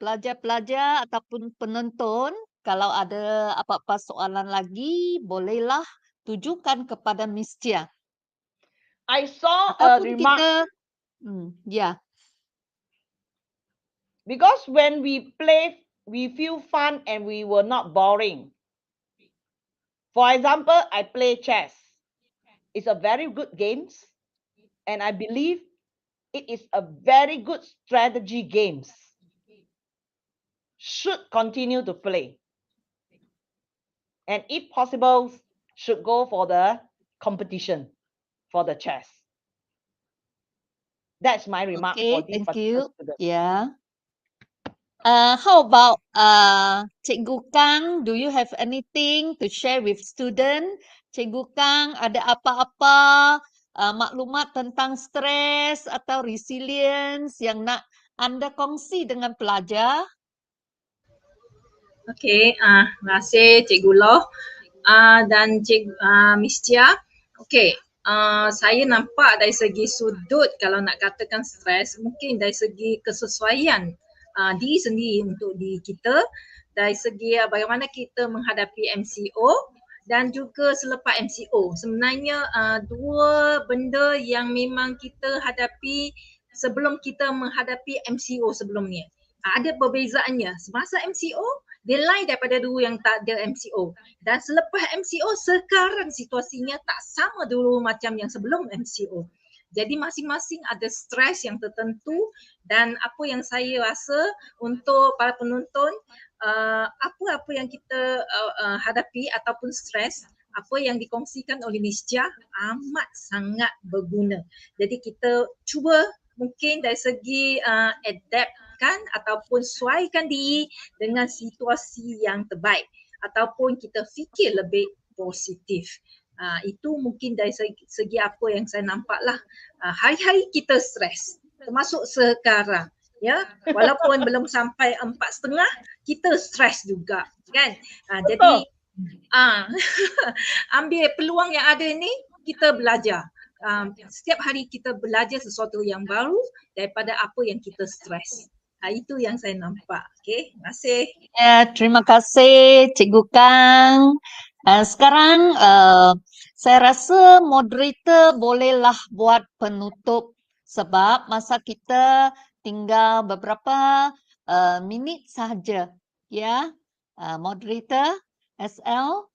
Pelajar-pelajar ataupun penonton, kalau ada apa-apa soalan lagi, bolehlah tujukan kepada Miss Chia. I saw a Ataupun remark. kita, ya, Because when we play, we feel fun and we were not boring. For example, I play chess. It's a very good game, and I believe it is a very good strategy games. Should continue to play. And if possible, should go for the competition for the chess. That's my remark for okay, this thank particular you. student. Yeah. How about Cikgu Kang? Do you have anything to share with student? Cikgu Kang, ada apa-apa maklumat tentang stres atau resilience yang nak anda kongsi dengan pelajar? Okey, terima kasih Cikgu Loh dan Miss Chia. Okey, saya nampak dari segi sudut kalau nak katakan stres, mungkin dari segi kesesuaian diri sendiri untuk diri kita, dari segi bagaimana kita menghadapi MCO dan juga selepas MCO. Sebenarnya dua benda yang memang kita hadapi sebelum kita menghadapi MCO sebelumnya. Ada perbezaannya. Semasa MCO, dia lain daripada dulu yang tak ada MCO. Dan selepas MCO, sekarang situasinya tak sama dulu macam yang sebelum MCO. Jadi masing-masing ada stres yang tertentu dan apa yang saya rasa untuk para penonton, apa-apa yang kita hadapi ataupun stres, apa yang dikongsikan oleh Miss Chia amat sangat berguna. Jadi kita cuba mungkin dari segi adaptkan ataupun sesuaikan diri dengan situasi yang terbaik ataupun kita fikir lebih positif. Itu mungkin dari segi apa yang saya nampak lah. Hari-hari kita stres, termasuk sekarang. Ya, walaupun belum sampai 4.5, kita stres juga, kan? Jadi ambil peluang yang ada ni, kita belajar. Setiap hari kita belajar sesuatu yang baru daripada apa yang kita stres. Itu yang saya nampak. Okay, terima kasih. Terima kasih Cikgu Kang. Sekarang saya rasa moderator bolehlah buat penutup sebab masa kita tinggal beberapa minit sahaja. Ya, moderator SL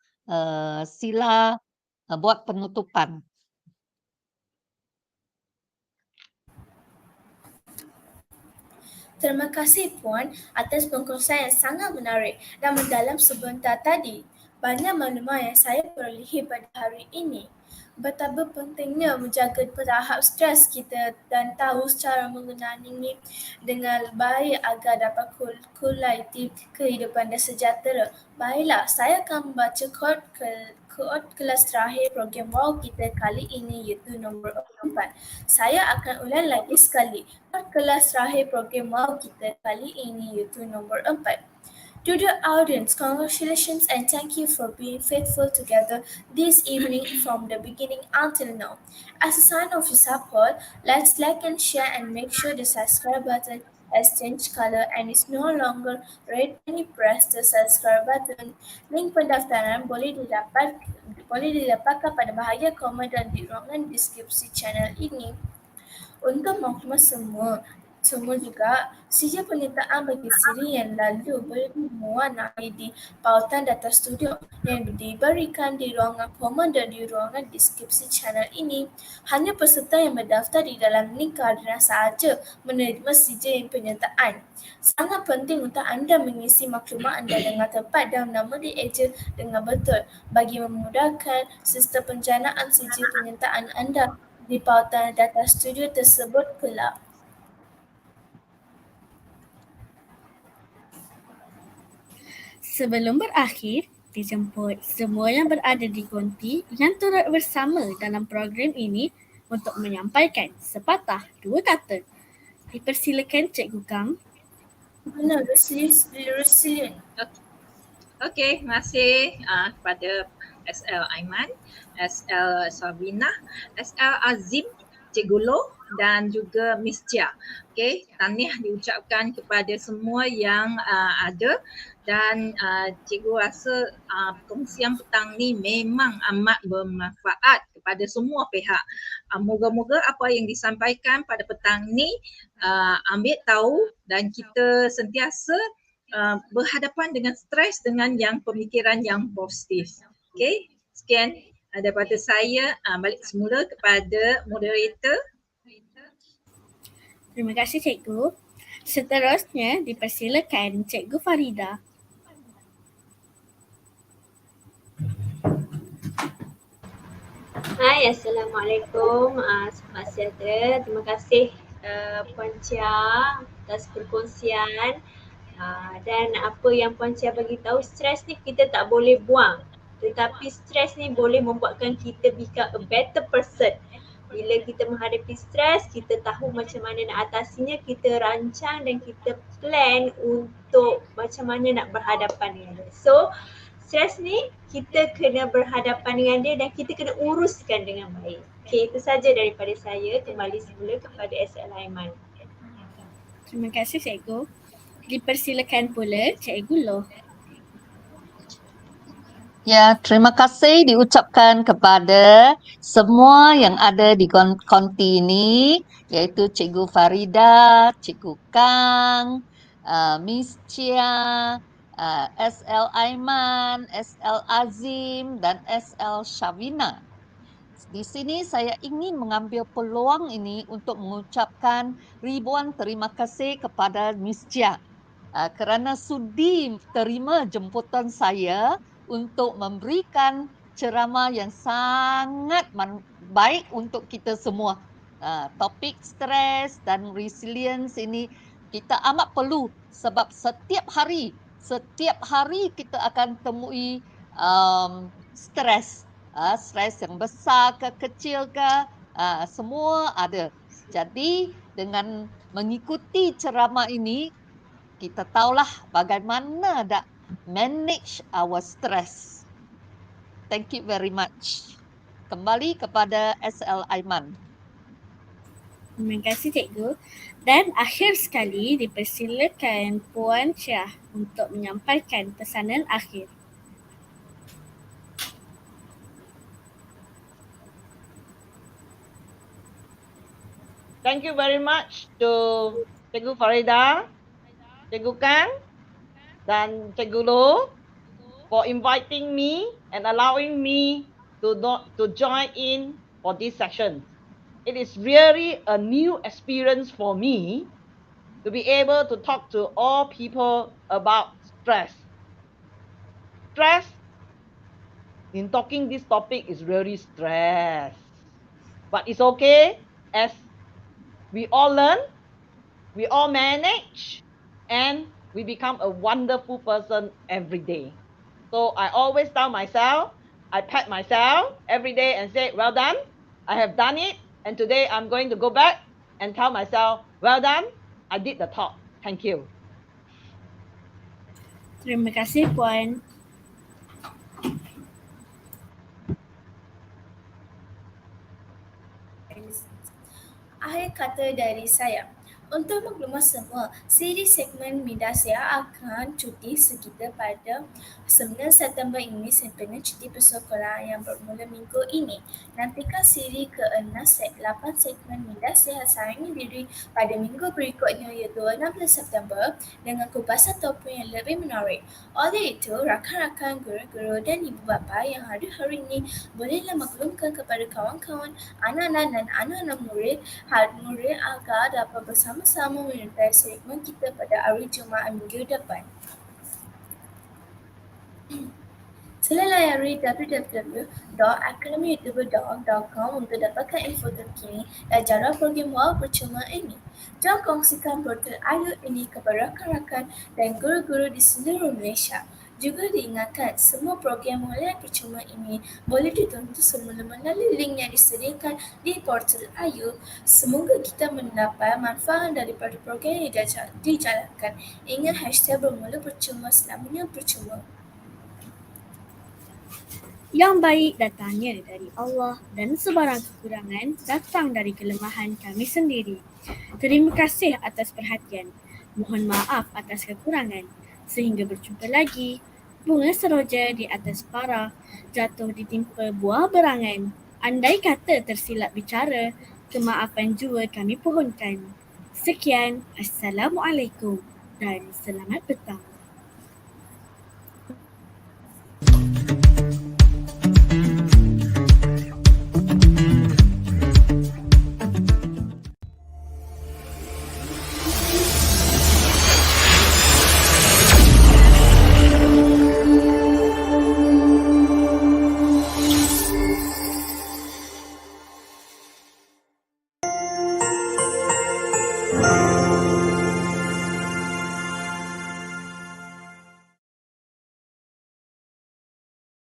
sila buat penutupan. Terima kasih Puan atas perkongsian yang sangat menarik dan mendalam sebentar tadi. Banyak maklumat yang saya perolehi pada hari ini. Betapa pentingnya menjaga tahap stres kita dan tahu cara mengenalinya dengan baik agar dapat kualiti kehidupan dan sejahtera. Baiklah, saya akan membaca kod kelas terakhir program W.O.W kita kali ini iaitu nombor 4. Saya akan ulang lagi sekali. Kod kelas terakhir program W.O.W kita kali ini iaitu nombor 4. To the audience, congratulations and thank you for being faithful together this evening from the beginning until now. As a sign of your support, let's like and share and make sure the subscribe button has changed color and is no longer red when you press the subscribe button. Link pendaftaran boleh didapatkan pada bahagian komen dan di ruangan deskripsi channel ini. Untuk maklumat semua juga, sijil penyertaan bagi siri yang lalu boleh dimuat di pautan data studio yang diberikan di ruangan komen dan di ruangan deskripsi channel ini. Hanya peserta yang berdaftar di dalam link koordinat sahaja menerima sijil penyertaan. Sangat penting untuk anda mengisi maklumat anda dengan tepat dan nama dieja dengan betul bagi memudahkan sistem penjanaan sijil penyertaan anda di pautan data studio tersebut kelak. Sebelum berakhir, dijemput semua yang berada di konti yang turut bersama dalam program ini untuk menyampaikan sepatah dua kata. Dipersilakan Cikgu Kang. Benar, resilient. Okey, terima kasih kepada SL Aiman, SL Sabina, SL Azim, Cikgu Loh dan juga Miss Chia. Okey, tahniah diucapkan kepada semua yang ada dan cikgu rasa perkongsian petang ni memang amat bermanfaat kepada semua pihak. Moga-moga apa yang disampaikan pada petang ni ambil tahu dan kita sentiasa berhadapan dengan stres dengan yang pemikiran yang positif. Okey, sekian daripada saya. Balik semula kepada moderator. Terima kasih Cikgu. Seterusnya dipersilakan Cikgu Farida. Hai, Assalamualaikum. Selamat sejahtera. Terima kasih Puan Chia atas perkongsian. Dan apa yang Puan Chia bagi tahu, stres ni kita tak boleh buang. Tetapi stres ni boleh membuatkan kita become a better person. Bila kita menghadapi stres, kita tahu macam mana nak atasinya, kita rancang dan kita plan untuk macam mana nak berhadapan dengan dia. So, stres ni kita kena berhadapan dengan dia dan kita kena uruskan dengan baik. Okey, itu saja daripada saya. Kembali semula kepada SL Aiman. Terima kasih Cikgu. Dipersilakan pula Cikgu Loh. Ya, terima kasih diucapkan kepada semua yang ada di konti ini, iaitu Cikgu Farida, Cikgu Kang, Miss Chia, SL Aiman, SL Azim dan SL Shavina. Di sini saya ingin mengambil peluang ini untuk mengucapkan ribuan terima kasih kepada Miss Chia kerana sudi terima jemputan saya untuk memberikan ceramah yang sangat baik untuk kita semua. Topik stres dan resilience ini kita amat perlu sebab setiap hari kita akan temui stres. Stres yang besar ke kecil ke, semua ada. Jadi dengan mengikuti ceramah ini, kita tahulah bagaimana nak manage our stress. Thank you very much. Kembali kepada SL Aiman. Terima kasih Cikgu. Dan akhir sekali dipersilakan Puan Chia untuk menyampaikan pesanan akhir. Thank you very much to Cikgu Farida, Cikgu Kang dan Cikgu Loh for inviting me and allowing me to join in for this session. It is really a new experience for me to be able to talk to all people about stress. Stress in talking this topic is really stress. But it's okay, as we all learn, we all manage, and we become a wonderful person every day. So I always tell myself, I pat myself every day and say, well done, I have done it. And today I'm going to go back and tell myself, well done, I did the talk. Thank you. Terima kasih Puan. Akhir kata dari saya. Untuk maklumat semua, siri segmen Minda akan cuti sekitar pada 9 September ini sempena cuti persekolahan yang bermula minggu ini. Nantikan siri ke-6 8 segmen Minda Sayangi Diri pada minggu berikutnya iaitu 16 September dengan kupasan topik yang lebih menarik. Oleh itu, rakan-rakan guru-guru dan ibu bapa yang hari-hari ini bolehlah maklumkan kepada kawan-kawan, anak-anak dan anak-anak murid agar dapat bersama-sama menyertai segmen kita pada hari Jumaat minggu depan. Sila layari www.academyyoutuber.com untuk dapatkan info terkini dan jadual program WOW percuma ini. Jangan kongsikan portal IU ini kepada rakan-rakan dan guru-guru di seluruh Malaysia. Juga diingatkan, semua program online percuma ini boleh ditonton semula melalui link yang disediakan di portal Ayu. Semoga kita mendapat manfaat daripada program yang dijalankan. Ingat hashtag bermula percuma selamanya percuma. Yang baik datangnya dari Allah dan sebarang kekurangan datang dari kelemahan kami sendiri. Terima kasih atas perhatian. Mohon maaf atas kekurangan. Sehingga berjumpa lagi. Bunga seroja di atas para, jatuh ditimpa buah berangan. Andai kata tersilap bicara, kemaafan jua kami pohonkan. Sekian, Assalamualaikum dan selamat petang.